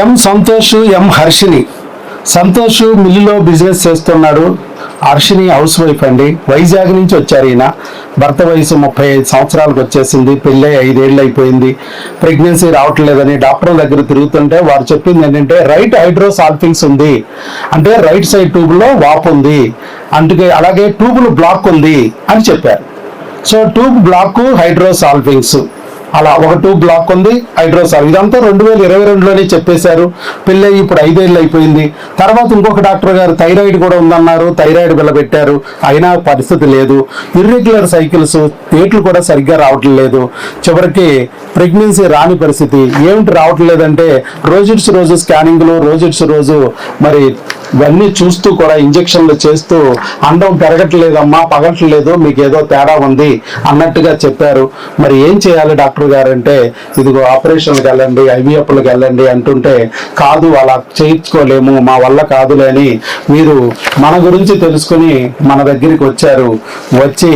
ఎం సంతోష్, ఎం హర్షిని. సంతోష్ మిల్లులో బిజినెస్ చేస్తున్నాడు. Harshini house wife అండి. వైజాగ్ నుంచి వచ్చారు. ఈయన భర్త వయసు 35 సంవత్సరాలకు వచ్చేసింది. పెళ్ళై 5 ఏళ్ళు అయిపోయింది. ప్రెగ్నెన్సీ రావట్లేదని డాక్టర్ దగ్గర తిరుగుతుంటే వారు చెప్పింది ఏంటంటే రైట్ హైడ్రోసాల్ఫింగ్స్ ఉంది, అంటే రైట్ సైడ్ ట్యూబ్లో వాపు ఉంది, అందుకే అలాగే ట్యూబులు బ్లాక్ ఉంది అని చెప్పారు. సో ట్యూబ్ బ్లాక్, హైడ్రోసాల్ఫింగ్స్ అలా ఒక ట్యూబ్ బ్లాక్ ఉంది, హైడ్రోసాల్. ఇదంతా 2022లోనే చెప్పేశారు. పెళ్ళి ఇప్పుడు 5 ఏళ్ళు అయిపోయింది. తర్వాత ఇంకొక డాక్టర్ గారు థైరాయిడ్ కూడా ఉందన్నారు. థైరాయిడ్ బిల్ల పెట్టారు, అయినా పరిస్థితి లేదు. ఇర్రెగ్యులర్ సైకిల్స్, డేట్లు కూడా సరిగ్గా రావట్లేదు. చివరికి ప్రెగ్నెన్సీ రాని పరిస్థితి. ఏమిటి రావట్లేదంటే రోజు స్కానింగ్లు, రోజు మరి ఇవన్నీ చూస్తూ కూడా ఇంజక్షన్లు చేస్తూ అండం పెరగట్లేదమ్మా, పగట్లేదు, మీకు ఏదో తేడా ఉంది అన్నట్టుగా చెప్పారు. మరి ఏం చేయాలి డాక్టర్ గారు అంటే, ఇదిగో ఆపరేషన్కి వెళ్ళండి, ఐవీఎఫ్లకు వెళ్ళండి అంటుంటే, కాదు అలా చేయించుకోలేము, మా వల్ల కాదులే అని మీరు మన గురించి తెలుసుకుని మన దగ్గరికి వచ్చారు. వచ్చి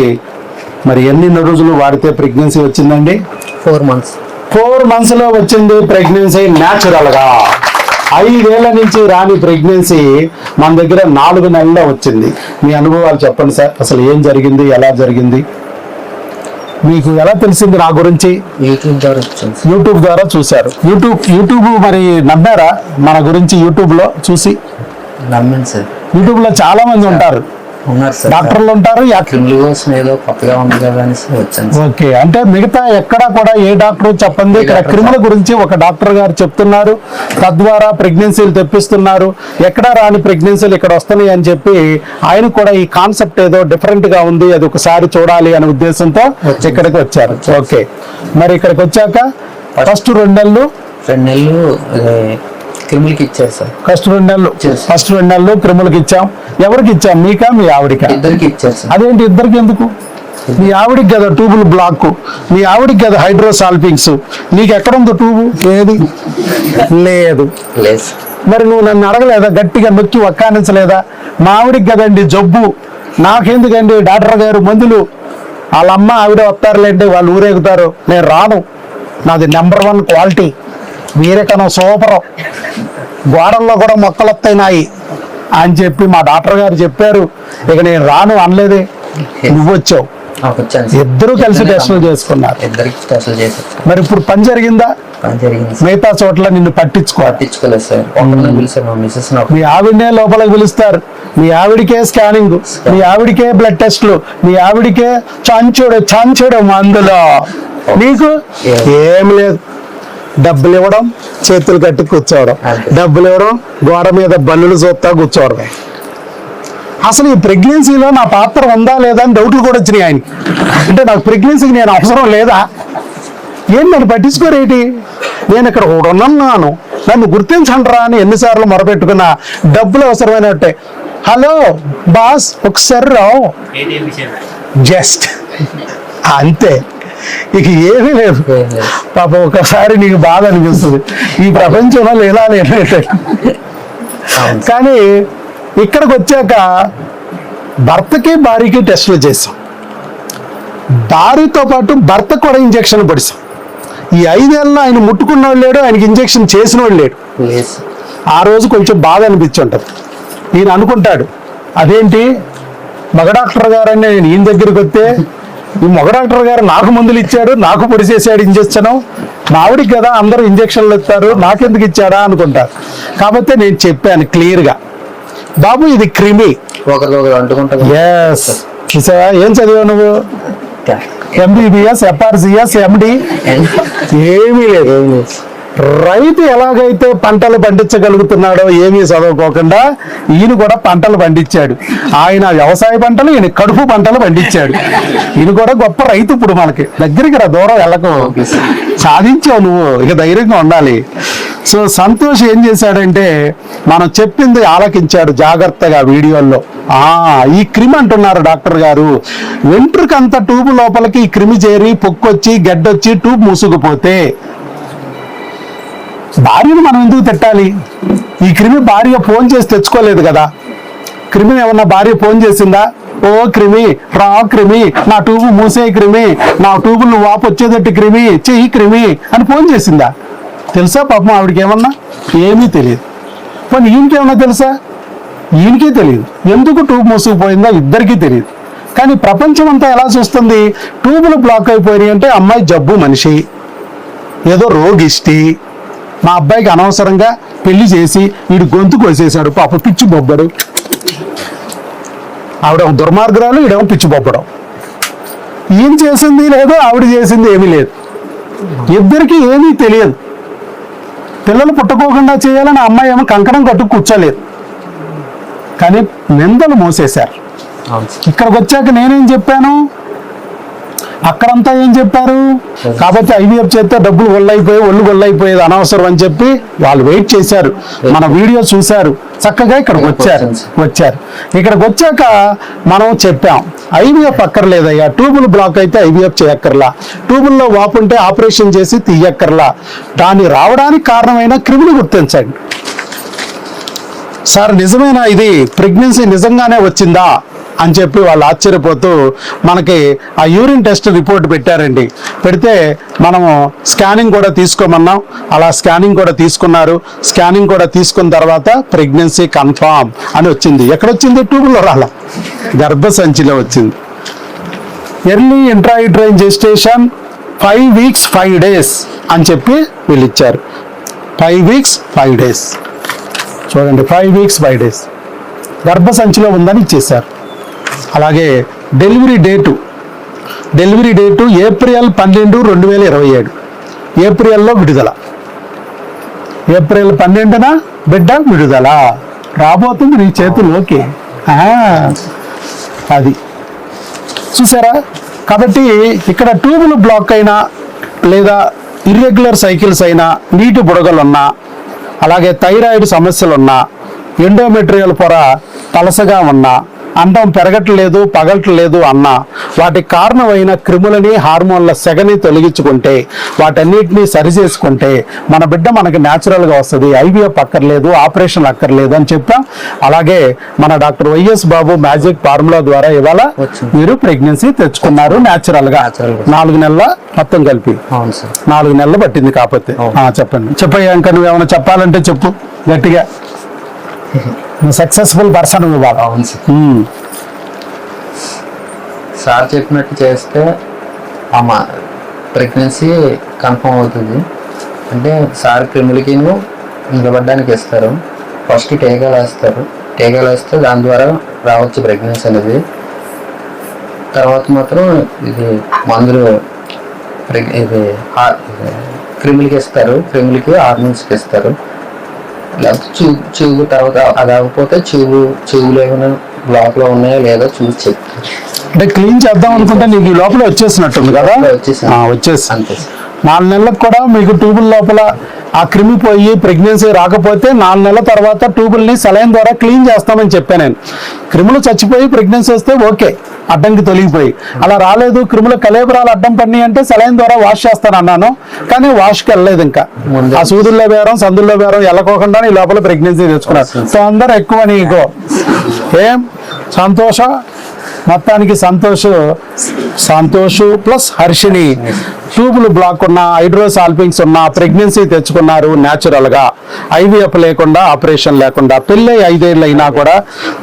మరి ఎన్ని రోజులు వాడితే ప్రెగ్నెన్సీ వచ్చిందండి? 4 months. 4 months లో వచ్చింది ప్రెగ్నెన్సీ న్యాచురల్ గా. 5 ఏళ్ల నుంచి రాని ప్రెగ్నెన్సీ మన దగ్గర 4 నెలల్లో వచ్చింది. మీ అనుభవాలు చెప్పండి సార్, అసలు ఏం జరిగింది, ఎలా జరిగింది, మీకు ఎలా తెలిసింది నా గురించి? యూట్యూబ్ ద్వారా చూశారు. యూట్యూబ్ మరి నమ్మారా మన గురించి? యూట్యూబ్ లో చూసి నమ్మాను సార్. యూట్యూబ్ లో చాలా మంది ఉంటారు, డాక్టర్లు ఉంటారు. ఓకే, అంటే మిగతా ఎక్కడ కూడా ఏ డాక్టర్ చెప్పండి, ఇక్కడ క్రిముల గురించి ఒక డాక్టర్ గారు చెప్తున్నారు. తద్వారా ప్రెగ్నెన్సీలు తెప్పిస్తున్నారు. ఎక్కడా రాని ప్రెగ్నెన్సీలు ఇక్కడ వస్తున్నాయి అని చెప్పి ఆయన కూడా ఈ కాన్సెప్ట్ ఏదో డిఫరెంట్ గా ఉంది, అది ఒకసారి చూడాలి అనే ఉద్దేశంతో ఇక్కడికి వచ్చారు. ఓకే, మరి ఇక్కడికి వచ్చాక ఫస్ట్ 2 నెలలు క్రిములకి ఇచ్చారు సార్. ఫస్ట్ 2 నెలలు క్రిములకి ఇచ్చాం. ఎవరికి ఇచ్చాం? మీకా మీ ఆవిడికా? ఇద్దరికి ఇచ్చారు సార్. అదేంటి ఇద్దరికి ఎందుకు? మీ ఆవిడికి కదా ట్యూబుల్ బ్లాక్, మీ ఆవిడికి కదా హైడ్రోసాల్ఫింగ్స్, నీకు ఎక్కడుందో ట్యూబు? ఏది లేదు. మరి నువ్వు నన్ను అడగలేదా? గట్టిగా నొక్కి ఒక్కానించలేదా? మా ఆవిడికి కదండి జబ్బు, నాకెందుకండి డాక్టర్ గారు మందులు? వాళ్ళ అమ్మ ఆవిడ వస్తారులేండి, వాళ్ళు ఊరేగుతారు, నేను రాను, నాది నెంబర్ 1 క్వాలిటీ, మీరే సూపర్, గోడల్లో కూడా మొక్కలు వస్తాయి అని చెప్పి మా డాక్టర్ గారు చెప్పారు. ఇక నేను రాను అనలేదే, నువ్వు వచ్చావు. ఇద్దరు కలిసి టెస్టులు చేసుకున్నారు. మరి ఇప్పుడు పని జరిగిందా? మిగతా చోట్ల నిన్ను పట్టించుకోలేదు సార్. మీ ఆవిడనే లోపలికి పిలుస్తారు, మీ ఆవిడికే స్కానింగ్, మీ ఆవిడికే బ్లడ్ టెస్ట్లు, మీ ఆవిడికే చంచుడు మందులో, నీకు ఏం లేదు. డబ్బులు ఇవ్వడం, చేతులు కట్టి కూర్చోవడం, డబ్బులు ఇవ్వడం, గోడ మీద బల్లులు చూస్తా కూర్చోవడం. అసలు ఈ ప్రెగ్నెన్సీలో నా పాత్ర ఉందా లేదా అని డౌట్లు కూడా వచ్చినాయి ఆయన. అంటే నాకు ప్రెగ్నెన్సీకి నేను అవసరం లేదా? ఏంటి నన్ను పట్టించుకోరేటి? నేను ఇక్కడ ఉన్నాను, నన్ను గుర్తించండిరా అని ఎన్నిసార్లు మొరపెట్టుకున్నా. డబ్బులు అవసరమైనట్టే. హలో బాస్, ఒకసారి రావు, జస్ట్ అంతే, ఇక ఏమీ లేదు. పాప ఒకసారి నీకు బాధ అనిపిస్తుంది, ఈ ప్రపంచంలో లేదా లేనట్టే. కానీ ఇక్కడికి వచ్చాక భర్తకి భార్యకి టెస్టులు చేసాం, భార్యతో పాటు భర్త కూడా ఇంజక్షన్ పడిసాం. ఈ 5 ఏళ్ళలో ఆయన ముట్టుకున్నవాడు లేడు, ఆయనకి ఇంజక్షన్ చేసినవాడు లేడు. ఆ రోజు కొంచెం బాధ అనిపించి ఉంటుంది. ఈయన అనుకుంటాడు, అదేంటి మగ డాక్టర్ గారు అని నేను ఈయన దగ్గరికి వస్తే ఈ మగ డాక్టర్ గారు నాకు మందులు ఇచ్చాడు, నాకు పొడి చేసాడు ఇంజక్షన్, మా ఆవిడికి కదా అందరూ ఇంజక్షన్లు ఇస్తారు, నాకెందుకు ఇచ్చాడా అనుకుంటారు. కాబట్టి నేను చెప్పాను క్లియర్గా, బాబు ఇది క్రిమి. ఏం చదివావు నువ్వు? MBBS, FRCS, MD ఏమీ లేదు. రైతు ఎలాగైతే పంటలు పండించగలుగుతున్నాడో ఏమీ చదువుకోకుండా ఈయన కూడా పంటలు పండించాడు. ఆయన వ్యవసాయ పంటలు, ఈయన కడుపు పంటలు పండించాడు. ఈయన కూడా గొప్ప రైతు. ఇప్పుడు మనకి దగ్గరికి రా, దూరం వెళ్ళకు, సాధించావు నువ్వు, ఇక ధైర్యంగా ఉండాలి. సో సంతోష్ ఏం చేశాడంటే మనం చెప్పింది ఆలకించాడు జాగ్రత్తగా వీడియోల్లో. ఈ క్రిమి అంటున్నారు డాక్టర్ గారు, వెంట్రుకంత ట్యూబ్ లోపలికి ఈ క్రిమి చేరి పొక్కొచ్చి గడ్డొచ్చి ట్యూబ్ మూసుకుపోతే భార్యను మనం ఎందుకు తిట్టాలి? ఈ క్రిమి భార్య ఫోన్ చేసి తెచ్చుకోలేదు కదా. క్రిమిని ఏమన్నా భార్య ఫోన్ చేసిందా? ఓ క్రిమి రా, క్రిమి నా ట్యూబు మూసే క్రిమి, నా ట్యూబులు వాపు వచ్చేటట్టు క్రిమి చెయ్యి క్రిమి అని ఫోన్ చేసిందా? తెలుసా పాపం ఆవిడకి ఏమన్నా? ఏమీ తెలియదు. మరి ఈయనకేమన్నా తెలుసా? ఈయనకే తెలియదు. ఎందుకు ట్యూబ్ మూసుకుపోయిందో ఇద్దరికీ తెలియదు. కానీ ప్రపంచం అంతా ఎలా చూస్తుంది? ట్యూబులు బ్లాక్ అయిపోయినాయి అంటే అమ్మాయి జబ్బు మనిషి, ఏదో రోగిష్టి, మా అబ్బాయికి అనవసరంగా పెళ్లి చేసి వీడు గొంతు కోసేశాడు, పాప పిచ్చి బొబ్బడు. ఆవిడ దుర్మార్గురాలు, ఈడేమో పిచ్చి బొబ్బడం. ఈయన చేసింది లేదు, ఆవిడ చేసింది ఏమీ లేదు. ఇద్దరికి ఏమీ తెలియదు. పిల్లలు పుట్టుకోకుండా చేయాలని అమ్మాయి ఏమో కంకణం కట్టు కూర్చోలేదు. కానీ నిందలు మోసేశారు. ఇక్కడికి వచ్చాక నేనేం చెప్పాను? అక్కడంతా ఏం చెప్పారు? కాబట్టి ఐవీఎఫ్ చేస్తే డబ్బులు ఒళ్ళు గొల్లైపోయేది అనవసరం అని చెప్పి వాళ్ళు వెయిట్ చేశారు, మన వీడియో చూశారు, చక్కగా ఇక్కడికి వచ్చారు. ఇక్కడికి వచ్చాక మనం చెప్పాం ఐవీఎఫ్ అక్కర్లేదయ్యా, ట్యూబులు బ్లాక్ అయితే ఐవీఎఫ్ చేయక్కర్లా, ట్యూబుల్లో వాపు ఉంటే ఆపరేషన్ చేసి తీయక్కర్లా, దాన్ని రావడానికి కారణమైన క్రిములు గుర్తించండి. సార్ నిజమేనా ఇది? ప్రెగ్నెన్సీ నిజంగానే వచ్చిందా అని చెప్పి వాళ్ళు ఆశ్చర్యపోతూ మనకి ఆ యూరిన్ టెస్ట్ రిపోర్ట్ పెట్టారండి. పెడితే మనము స్కానింగ్ కూడా తీసుకోమన్నాం. అలా స్కానింగ్ కూడా తీసుకున్నారు. స్కానింగ్ కూడా తీసుకున్న తర్వాత ప్రెగ్నెన్సీ కన్ఫామ్ అని వచ్చింది. ఎక్కడొచ్చింది? ట్యూబ్లో రాల, గర్భసంచిలో వచ్చింది. Early intrauterine gestation 5 weeks 5 days అని చెప్పి వీళ్ళు ఇచ్చారు. 5 weeks 5 days చూడండి, 5 weeks 5 days గర్భసంచిలో ఉందని ఇచ్చేశారు. అలాగే డెలివరీ డేటు ఏప్రిల్ 12, 2027. ఏప్రిల్లో విడుదల, ఏప్రిల్ 12న బిడ్డ విడుదల రాబోతుంది నీ చేతుల్లోకి. అది చూసారా? కాబట్టి ఇక్కడ ట్యూబులు బ్లాక్ అయినా లేదా ఇర్రెగ్యులర్ సైకిల్స్ అయినా, నీటి బుడగలున్నా, అలాగే థైరాయిడ్ సమస్యలున్నా, ఎండోమెట్రియల్ పొర పలసగా ఉన్నా, అండం పెరగట్లేదు పగలట్లేదు అన్నా, వాటికి కారణమైన క్రిములని, హార్మోన్ల సెగని తొలగించుకుంటే, వాటన్నిటినీ సరిచేసుకుంటే మన బిడ్డ మనకి న్యాచురల్గా వస్తుంది. ఐవీఎఫ్ అక్కర్లేదు, ఆపరేషన్ అక్కర్లేదు అని చెప్పాం. అలాగే మన డాక్టర్ వైఎస్ బాబు మ్యాజిక్ ఫార్ములా ద్వారా ఇవాళ మీరు ప్రెగ్నెన్సీ తెచ్చుకున్నారు న్యాచురల్గా. 4 నెలల మొత్తం కలిపి 4 నెలలు పట్టింది. కాకపోతే చెప్పయ్యా, ఇంకా నువ్వేమైనా చెప్పాలంటే చెప్పు గట్టిగా. సక్సెస్ఫుల్ పర్సన్ ఇవాళ. సార్ చెప్పినట్టు చేస్తే అమ్మ ప్రెగ్నెన్సీ కన్ఫర్మ్ అవుతుంది. అంటే సార్ క్రిములకి నిలబడడానికి ఇస్తారు. ఫస్ట్ టీకాలు వేస్తే దాని ద్వారా రావచ్చు ప్రెగ్నెన్సీ అనేది. తర్వాత మాత్రం ఇది మందులు ఇది క్రిములకి ఇస్తారు, క్రిములకి హార్మోన్స్కి ఇస్తారు. లేకపోతే ట్యూబ్ తర్వాత అది అవ్వకపోతే ట్యూబ్లో ఏమైనా లోపల ఉన్నాయో లేదో చూసి చెప్తారు. అంటే క్లీన్ చేద్దాం అనుకుంటే నీకు లోపల వచ్చేసినట్టుంది కదా? వచ్చేసి 4 నెలలకు కూడా మీకు ట్యూబుల లోపల ఆ క్రిమి పోయి ప్రెగ్నెన్సీ రాకపోతే 4 నెలల తర్వాత ట్యూబుల్ని సెలైన్ ద్వారా క్లీన్ చేస్తామని చెప్పాను నేను. క్రిములు చచ్చిపోయి ప్రెగ్నెన్సీ వస్తే ఓకే, అడ్డంకి తొలగిపోయి. అలా రాలేదు, క్రిముల కలేబరాలు అడ్డం పడినాయి అంటే సెలైన్ ద్వారా వాష్ చేస్తానన్నాను. కానీ వాష్కి వెళ్ళలేదు. ఇంకా ఆ సూదుల్లో బేరం సందుల్లో బేరం వెళ్ళకోకుండా నీ లోపల ప్రెగ్నెన్సీ తెచ్చుకున్నారు. సో అందరూ ఎక్కువ నీకు ఏం సంతోషం. మొత్తానికి సంతోష్ ప్లస్ హర్షిని ట్యూబులు బ్లాక్ ఉన్న, హైడ్రోసాల్పింగ్స్ ఉన్న ప్రెగ్నెన్సీ తెచ్చుకున్నారు న్యాచురల్గా, ఐవీఎఫ్ లేకుండా, ఆపరేషన్ లేకుండా. పెళ్ళై 5 ఏళ్ళు అయినా కూడా,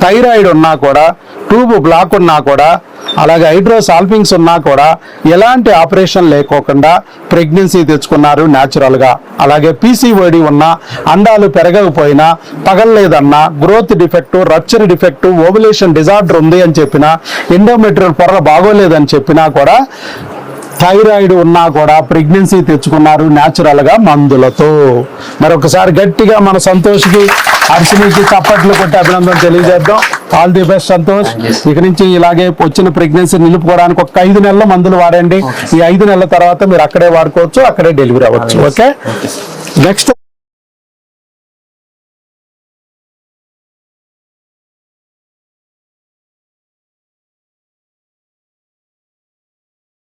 థైరాయిడ్ ఉన్నా కూడా, ట్యూబ్ బ్లాక్ ఉన్నా కూడా, అలాగే హైడ్రోసాల్పింగ్స్ ఉన్నా కూడా ఎలాంటి ఆపరేషన్ లేకోకుండా ప్రెగ్నెన్సీ తెచ్చుకున్నారు న్యాచురల్గా. అలాగే పీసీఓడి ఉన్నా, అండాలు పెరగకపోయినా, పగలలేదన్నా, growth defect, rupture defect, ovulation disorder ఉంది అని చెప్పినా, ఎండోమెట్రియల్ పొరలు బాగోలేదని చెప్పినా కూడా, థైరాయిడ్ ఉన్నా కూడా ప్రెగ్నెన్సీ తెచ్చుకున్నారు న్యాచురల్గా మందులతో. మరొకసారి గట్టిగా మన సంతోష్కి, హర్షినికి చప్పట్లు కొట్టి అభినందన తెలియజేద్దాం. All the best Santosh. ఇక నుంచి ఇలాగే వచ్చిన ప్రెగ్నెన్సీ నిలుపుకోవడానికి ఒక 5 నెలల మందులు వాడండి. ఈ 5 నెలల తర్వాత మీరు అక్కడే వాడుకోవచ్చు, అక్కడే డెలివరీ అవ్వచ్చు. Okay, next